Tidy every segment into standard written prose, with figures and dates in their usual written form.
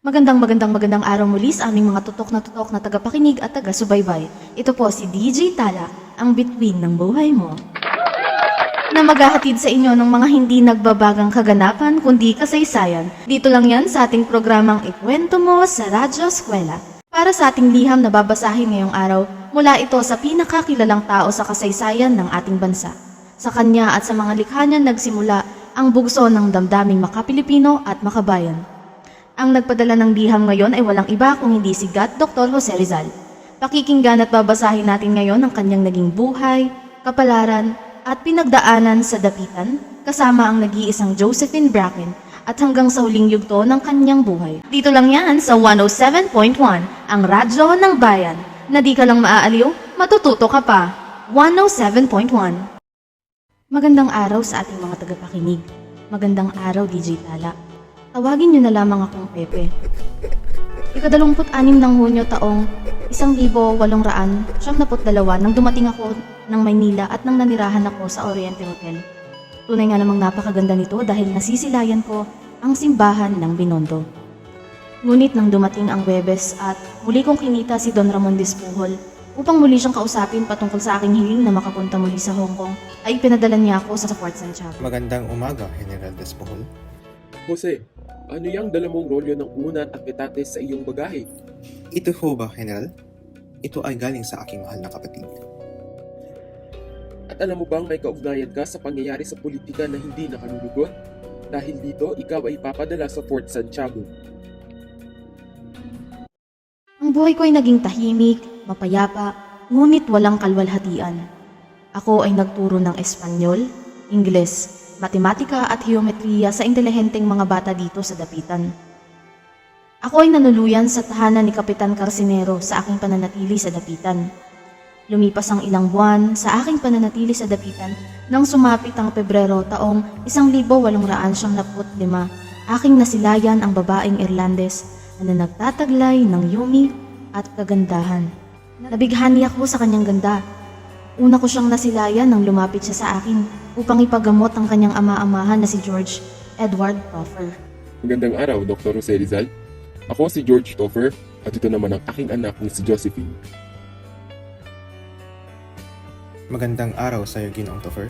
Magandang araw muli sa aming mga tutok na tagapakinig at taga-subaybay. Ito po si DJ Tala, ang bituin ng buhay mo. Na maghahatid sa inyo ng mga hindi nagbabagang kaganapan kundi kasaysayan. Dito lang yan sa ating programang Ikwento Mo sa Radyo Eskwela. Para sa ating liham na babasahin ngayong araw, mula ito sa pinakakilalang tao sa kasaysayan ng ating bansa. Sa kanya at sa mga likha niya nagsimula ang bugso ng damdaming makapilipino at makabayan. Ang nagpadala ng liham ngayon ay walang iba kung hindi si Dr. Jose Rizal. Pakikinggan at babasahin natin ngayon ang kanyang naging buhay, kapalaran, at pinagdaanan sa dapitan, kasama ang nag-iisang Josephine Bracken at hanggang sa huling yugto ng kanyang buhay. Dito lang yan sa 107.1, ang Radyo ng Bayan, na di ka lang maaaliw, matututo ka pa. 107.1. Magandang araw sa ating mga tagapakinig. Magandang araw, DJ Tala. Tawagin niyo na lamang akong Pepe. Ika-26 ng Hunyo taong 1892 nang dumating ako ng Maynila at nang nanirahan ako sa Oriente Hotel. Tunay nga namang napakaganda nito dahil nasisilayan ko ang simbahan ng Binondo. Ngunit nang dumating ang Huwebes at muli kong kinita si Don Ramon Dispuhol upang muli siyang kausapin patungkol sa aking hiling na makapunta muli sa Hong Kong, ay pinadala niya ako sa Fort Santiago. Magandang umaga, General Despohol. Jose, ano yung dala mong rolyo ng una at petates sa iyong bagahe? Ito ho ba, General? Ito ay galing sa aking mahal na kapatid. At alam mo bang may kaugnayan ka sa pangyayari sa politika na hindi nakalulugon? Dahil dito, ikaw ay ipapadala sa Fort Santiago. Ang buhay ko ay naging tahimik, mapayapa, ngunit walang kalwalhatian. Ako ay nagturo ng Espanyol, Ingles, matematika at geometriya sa intelihenteng mga bata dito sa dapitan. Ako ay nanuluyan sa tahanan ni Kapitan Carcinero sa aking pananatili sa dapitan. Lumipas ang ilang buwan sa aking pananatili sa dapitan nang sumapit ang Pebrero taong 1895, aking nasilayan ang babaeng Irlandes na nagtataglay ng yumi at kagandahan. Nabighani ako sa kanyang ganda. Una ko siyang nasilayan nang lumapit siya sa akin upang ipagamot ang kanyang ama-amahan na si George Edward Toffer. Magandang araw, Dr. Jose Rizal. Ako si George Toffer at ito naman ang aking anak ni si Josephine. Magandang araw sa iyo, Ginoong Toffer.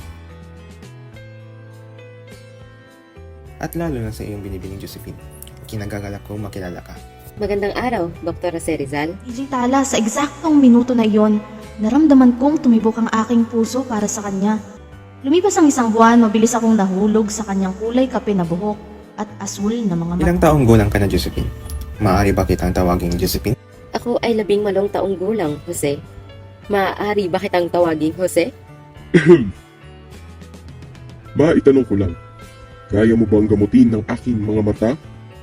At lalo na sa iyong binibining Josephine. Kinagagalak kong makilala ka. Magandang araw, Dr. Jose Rizal. DJ Tala, sa eksaktong minuto na iyon, naramdaman kong tumibok ang aking puso para sa kanya. Lumipas ang isang buwan, mabilis akong nahulog sa kanyang kulay kape na buhok at asul na mga mata. Ilang taong gulang ka na, Josephine? Maaari ba kitang tawaging Josephine? Ako ay 18 taong gulang, Jose. Maaari ba kitang tawagin, Jose? Maitanong ko lang, kaya mo bang gamutin ng aking mga mata?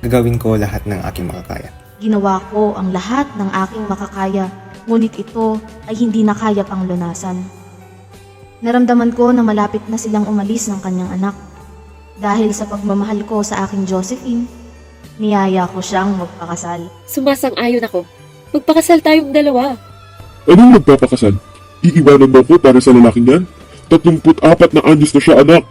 Gagawin ko lahat ng aking makakaya. Ginawa ko ang lahat ng aking makakaya, ngunit ito ay hindi na kaya pang lunasan. Naramdaman ko na malapit na silang umalis ng kanyang anak. Dahil sa pagmamahal ko sa aking Josephine, niyaya ko siyang magpakasal. Sumasang-ayon ako. Magpakasal tayong dalawa. Anong magpapakasal? Iiwanan mo ko para sa lalaking yan? 34 na anyos na siya, anak!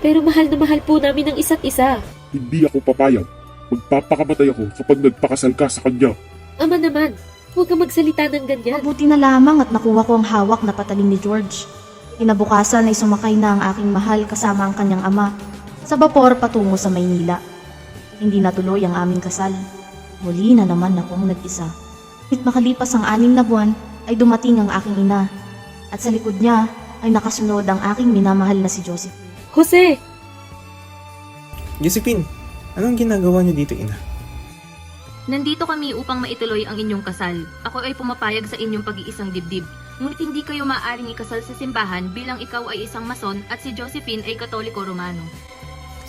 Pero mahal na mahal po namin ang isa't isa. Hindi ako papayag. Magpapakamatay ako kapag nagpakasal ka sa kanya. Ama naman, huwag ka magsalita ng ganyan. Mabuti na lamang at nakuha ko ang hawak na patalim ni George. Kinabukasan ay sumakay na ang aking mahal kasama ang kanyang ama sa bapor patungo sa Maynila. Hindi natuloy ang aming kasal. Muli na naman akong nag-isa. Ngunit makalipas ang 6 na buwan ay dumating ang aking ina at sa likod niya ay nakasunod ang aking minamahal na si Joseph. Jose! Josephine, anong ginagawa niyo dito, ina? Nandito kami upang maituloy ang inyong kasal. Ako ay pumapayag sa inyong pag-iisang dibdib. Ngunit hindi kayo maaaring ikasal sa simbahan bilang ikaw ay isang mason at si Josephine ay katoliko romano.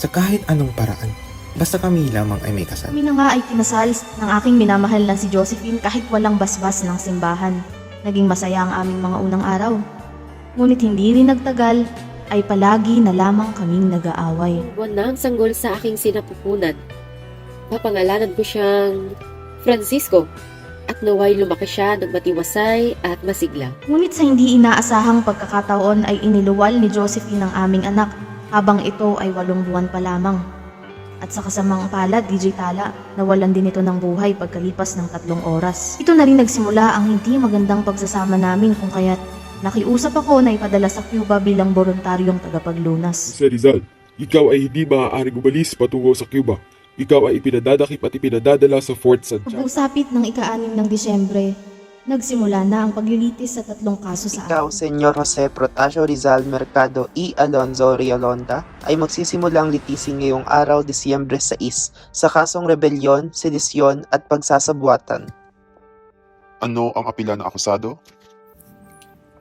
Sa kahit anong paraan, basta kami lamang ay may kasal. Kami na nga ay kinasal ng aking minamahal na si Josephine kahit walang basbas ng simbahan. Naging masaya ang aming mga unang araw. Ngunit hindi rin nagtagal ay palagi na lamang kaming nag-aaway. Buwan na ang sanggol sa aking sinapupunan. Papangalanan ko siyang Francisco at naway lumaki siya ng matiwasay at masigla. Ngunit sa hindi inaasahang pagkakataon ay iniluwal ni Josephine ang aming anak habang ito ay 8 buwan pa lamang. At sa kasamang palad, DJ Tala, nawalan din ito ng buhay pagkalipas ng 3 oras. Ito na rin nagsimula ang hindi magandang pagsasama namin kung kaya't nakiusap ako na ipadala sa Cuba bilang voluntaryong tagapaglunas. Jose Rizal, ikaw ay hindi maaaring umalis patungo sa Cuba. Ikaw ay ipinadadakip at ipinadadala sa Fort Santiago. Pag-usapit ng ika-6 ng Disyembre, nagsimula na ang paglilitis sa 3 kaso sa Ikaw, Senyor Jose Protasio Rizal Mercado E. Alonzo Riolonda, ay magsisimulang litisin ngayong araw, Disyembre 6, sa kasong rebelyon, sedisyon at pagsasabuatan. Ano ang apela ng akusado?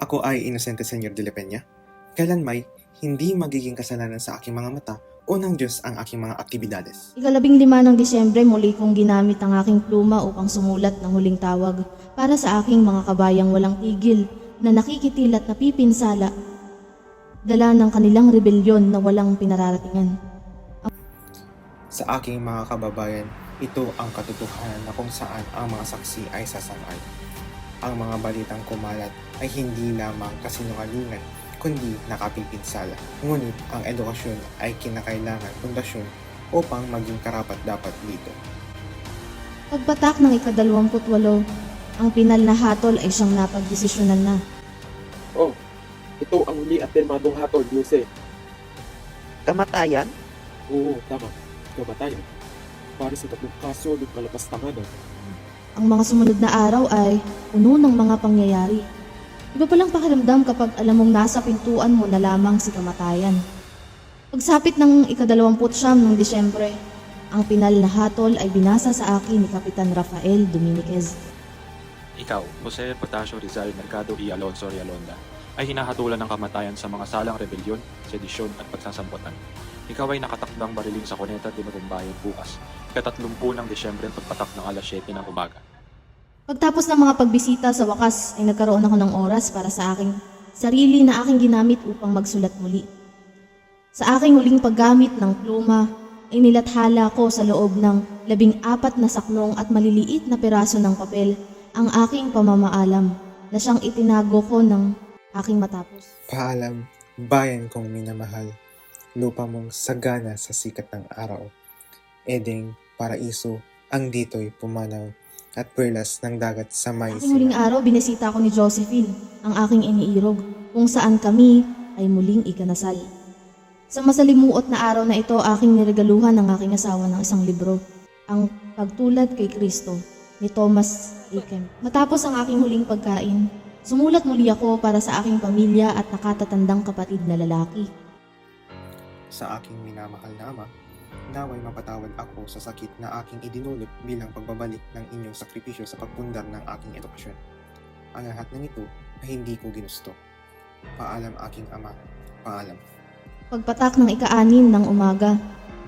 Ako ay inosente Senyor de la Peña. Kailanmay, hindi magiging kasalanan sa aking mga mata o ng Diyos ang aking mga aktibidades. 15 ng Disyembre, muli kong ginamit ang aking pluma upang sumulat ng huling tawag para sa aking mga kabayang walang tigil na nakikitil at napipinsala, dala ng kanilang rebelyon na walang pinararatingan. Sa aking mga kababayan, ito ang katotohanan na kung saan ang mga saksi ay sasangay. Ang mga balitang kumalat ay hindi lamang kasinungalingan, kundi nakapipinsala. Ngunit ang edukasyon ay kinakailangan pundasyon upang maging karapat-dapat dito. Pagpatak ng ika-28, ang pinal na hatol ay siyang napagdesisyonan na. Oh, ito ang huli at pirmadong hatol, Jose. Kamatayan? Oo, tama. Kamatayan. Para sa 3 kaso ng kalapastanganan. Ang mga sumunod na araw ay puno ng mga pangyayari. Iba palang pakiramdam kapag alam mong nasa pintuan mo na lamang si kamatayan. Pagsapit ng ika-29 ng Disyembre, ang pinal na hatol ay binasa sa akin ni Kapitan Rafael Dominguez. Ikaw, Jose Protasio Rizal Mercado y Alonzo Riolonda, ay hinahatulan ng kamatayan sa mga salang rebelyon, sedisyon at pagsasamputan. Ikaw ay nakatakdang bariling sa Cuneta de Bagumbayan bukas, ika-30 ng Disyembre pagpatak ng alas 7 ng umaga. Pagtapos ng mga pagbisita sa wakas ay nagkaroon ako ng oras para sa aking sarili na aking ginamit upang magsulat muli. Sa aking huling paggamit ng pluma ay nilathala ko sa loob ng 14 na saklong at maliliit na piraso ng papel ang aking pamamaalam na siyang itinago ko ng aking matapos. Paalam, bayan kong minamahal, lupa mong sagana sa sikat ng araw. Edeng, paraiso, ang dito'y pumanaw, at perlas ng dagat sa may Aking huling araw, binisita ko ni Josephine, ang aking iniirog, kung saan kami ay muling ikanasal. Sa masalimuot na araw na ito, aking niregaluhan ng aking asawa ng isang libro, ang Pagtulad kay Kristo, ni Thomas Aiken. Matapos ang aking huling pagkain, sumulat muli ako para sa aking pamilya at nakatatandang kapatid na lalaki. Sa aking minamahal na ama, naway mapatawad ako sa sakit na aking idinulot bilang pagbabalik ng inyong sakripisyo sa pagpundar ng aking edukasyon. Ang lahat ng ito ay hindi ko ginusto. Paalam aking ama, paalam. Pagpatak ng ika-6 ng umaga,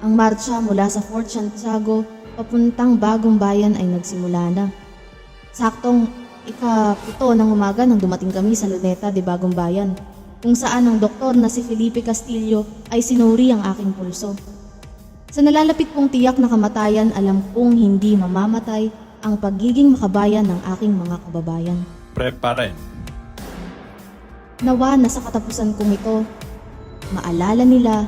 ang marcha mula sa Fort Santiago papuntang Bagong Bayan ay nagsimula na. Saktong ika-7 ng umaga nang dumating kami sa Luneta de Bagong Bayan, kung saan ang doktor na si Felipe Castillo ay sinuri ang aking pulso. Sa nalalapit kong tiyak na kamatayan, alam kong hindi mamamatay ang pagiging makabayan ng aking mga kababayan. Preparen. Nawa na sa katapusan kong ito, maalala nila,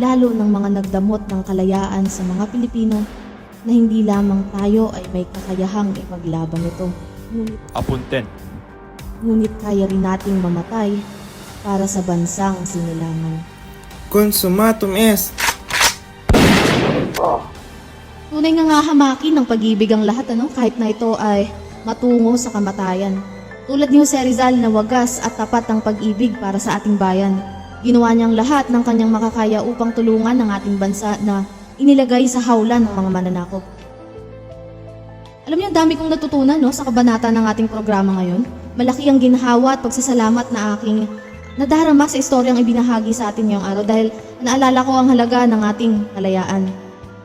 lalo ng mga nagdamot ng kalayaan sa mga Pilipino, na hindi lamang tayo ay may kakayahang ipaglaban ito. Apunten. Ngunit kaya rin nating mamatay para sa bansang sinilangan. Consumatum est! Tunay nga nga hamakin ng pag-ibig ang lahat, kahit na ito ay matungo sa kamatayan. Tulad ni Jose Rizal na wagas at tapat ang pag-ibig para sa ating bayan. Ginawa niyang lahat ng kanyang makakaya upang tulungan ang ating bansa na inilagay sa hawla ng mga mananakop. Alam niyo, ang dami kong natutunan sa kabanata ng ating programa ngayon. Malaki ang ginhawa at pagsasalamat na aking nadarama sa istoryang ibinahagi sa atin ngayong araw dahil naalala ko ang halaga ng ating kalayaan.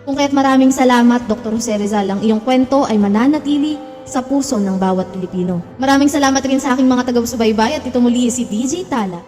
Kung kaya't maraming salamat, Dr. Jose Rizal. Ang iyong kwento ay mananatili sa puso ng bawat Pilipino. Maraming salamat rin sa aking mga taga-subaybay at ito muli si DJ Tala.